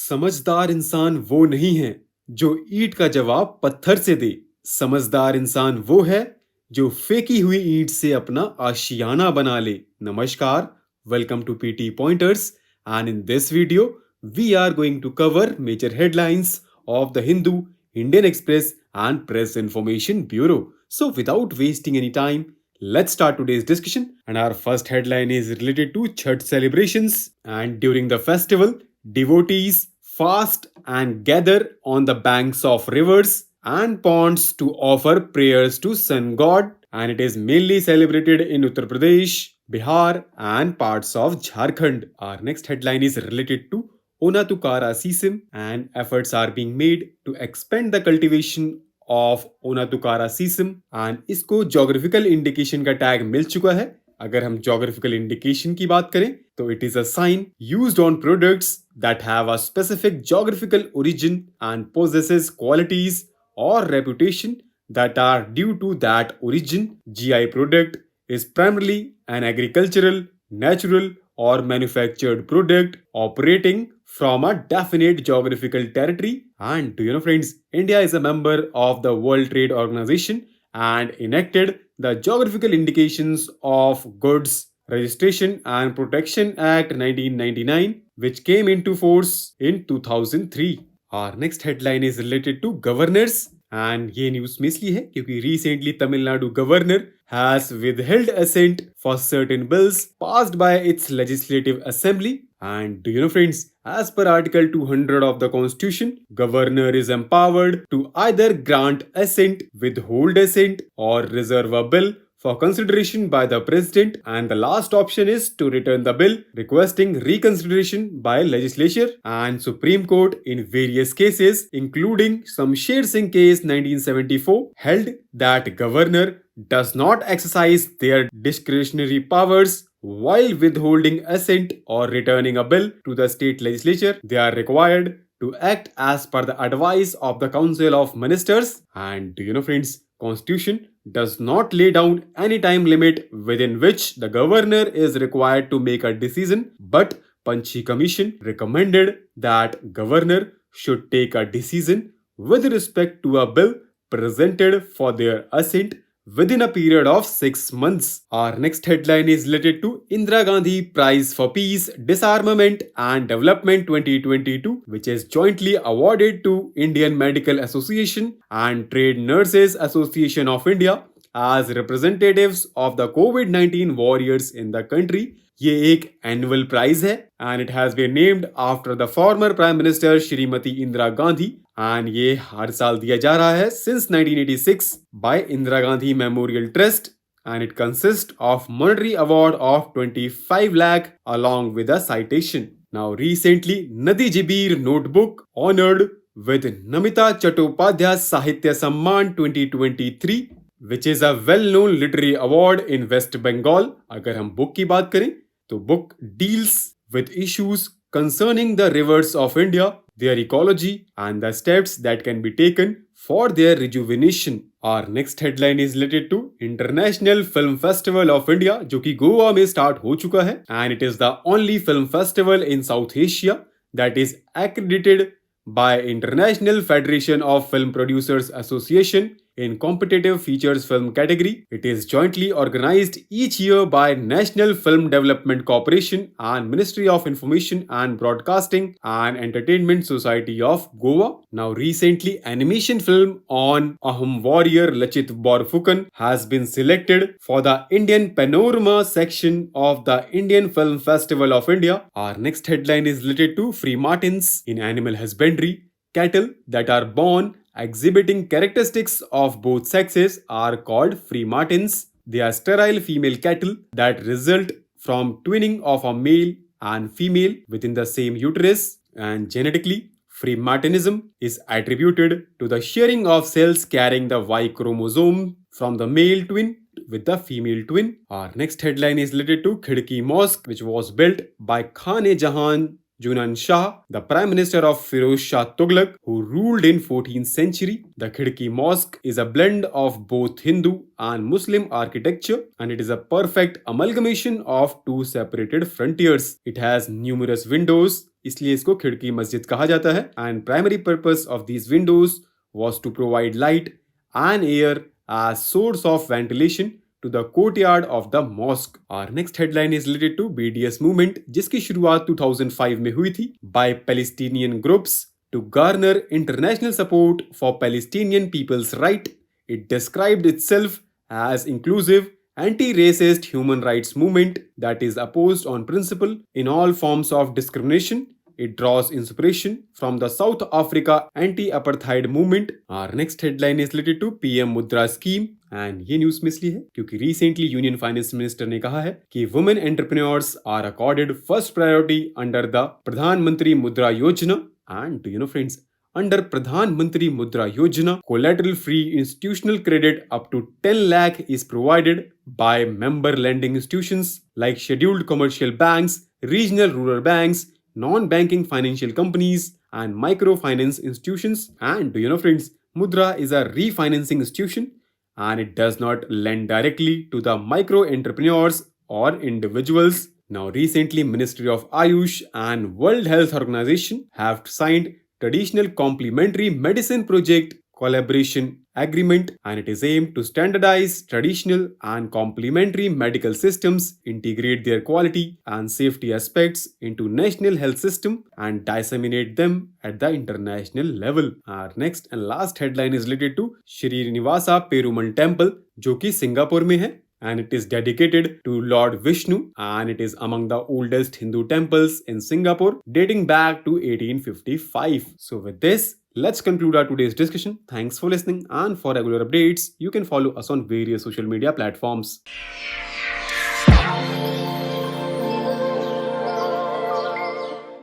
समझदार इंसान वो नहीं है जो ईंट का जवाब पत्थर से दे। समझदार इंसान वो है जो फेंकी हुई ईंट से अपना आशियाना बना ले। नमस्कार, welcome to PT Pointers and in this video we are going to cover major headlines of the Hindu, Indian Express and Press Information Bureau. So without wasting any time, let's start today's discussion. And our first headline is related to Chhath celebrations. And during the festival, devotees fast and gather on the banks of rivers and ponds to offer prayers to sun god, and it is mainly celebrated in Uttar Pradesh, Bihar and parts of Jharkhand. Our next headline is related to Onattukara sesame, and efforts are being made to expand the cultivation of Onattukara sesame, and इसको geographical indication का tag मिल चुका है. अगर हम geographical indication की बात करें तो it is a sign used on products that have a specific geographical origin and possesses qualities or reputation that are due to that origin. GI product is primarily an agricultural, natural or manufactured product operating from a definite geographical territory. And do you know, friends, India is a member of the World Trade Organization and enacted the Geographical Indications of Goods Registration and Protection Act 1999, which came into force in 2003. Our next headline is related to governors, and ये news में इसलिए है क्योंकि recently Tamil Nadu governor has withheld assent for certain bills passed by its legislative assembly. And do you know, friends, as per Article 200 of the Constitution, governor is empowered to either grant assent, withhold assent, or reserve a bill for consideration by the president, and the last option is to return the bill requesting reconsideration by legislature. And Supreme Court in various cases, including some Sher Singh case 1974, held that governor does not exercise their discretionary powers while withholding assent or returning a bill to the state legislature. They are required to act as per the advice of the Council of Ministers. And do you know, friends, Constitution does not lay down any time limit within which the governor is required to make a decision, but Panchi Commission recommended that governor should take a decision with respect to a bill presented for their assent within a period of 6 months. Our next headline is related to Indira Gandhi Prize for Peace, Disarmament and Development 2022, which is jointly awarded to Indian Medical Association and Trade Nurses Association of India as representatives of the COVID-19 warriors in the country. ये एक annual prize है and it has been named after the former Prime Minister Shrimati Indira Gandhi, and ये हर साल दिया जा रहा है since 1986 by Indira Gandhi Memorial Trust, and it consists of monetary award of 25 lakh along with a citation. Now recently Nadijibir notebook honored with Namita Chattopadhyay Sahitya Samman 2023, which is a well-known literary award in West Bengal. अगर हम book की बात करें तो book deals with issues concerning the rivers of India, their ecology and the steps that can be taken for their rejuvenation. Our next headline is related to International Film Festival of India, जो कि गोवा में start हो चुका है, and it is the only film festival in South Asia that is accredited by International Federation of Film Producers Association in competitive features film category. It is jointly organized each year by National Film Development Corporation and Ministry of Information and Broadcasting and Entertainment Society of Goa. Now recently animation film on Ahom warrior Lachit Borphukan has been selected for the Indian Panorama section of the Indian Film Festival of India. Our next headline is related to Freemartins. In animal husbandry, cattle that are born exhibiting characteristics of both sexes are called Freemartins. They are sterile female cattle that result from twinning of a male and female within the same uterus, and genetically, Freemartinism is attributed to the sharing of cells carrying the Y chromosome from the male twin with the female twin. Our next headline is related to Khirki Mosque, which was built by Khan-e-Jahan Junan Shah, the Prime Minister of Firoz Shah Tughlaq, who ruled in 14th century. The Khirki Mosque is a blend of both Hindu and Muslim architecture, and it is a perfect amalgamation of two separated frontiers. It has numerous windows, इसलिए इसको खिड़की मस्जिद कहा जाता है. And primary purpose of these Windows was to provide light and air as source of ventilation to the courtyard of the mosque. Our next headline is related to BDS movement, जिसकी शुरुआत 2005 में हुई थी by Palestinian groups to garner international support for Palestinian people's right. It described itself as inclusive, anti-racist human rights movement that is opposed on principle in all forms of discrimination. It draws inspiration from the South Africa anti-apartheid movement. Our next headline is related to PM Mudra scheme. And ये news में इसलिए है क्योंकि recently union finance minister ने कहा है कि women entrepreneurs are accorded first priority under the Pradhan Mantri Mudra Yojana. And do you know friends, under Pradhan Mantri Mudra Yojana, collateral-free institutional credit up to 10 lakh is provided by member lending institutions like scheduled commercial banks, regional rural banks, non-banking financial companies, and microfinance institutions. And do you know, friends, Mudra is a refinancing institution and it does not lend directly to the micro entrepreneurs or individuals. Now, recently, Ministry of Ayush and World Health Organization have signed traditional complementary medicine project collaboration agreement, and it is aimed to standardize traditional and complementary medical systems, integrate their quality and safety aspects into national health system, and disseminate them at the international level. Our next and last headline is related to Srinivasa Perumal temple, जो कि Singapore में है. And it is dedicated to Lord Vishnu, and it is among the oldest Hindu temples in Singapore, dating back to 1855. So with this, let's conclude our today's discussion. Thanks for listening, and for regular updates, you can follow us on various social media platforms.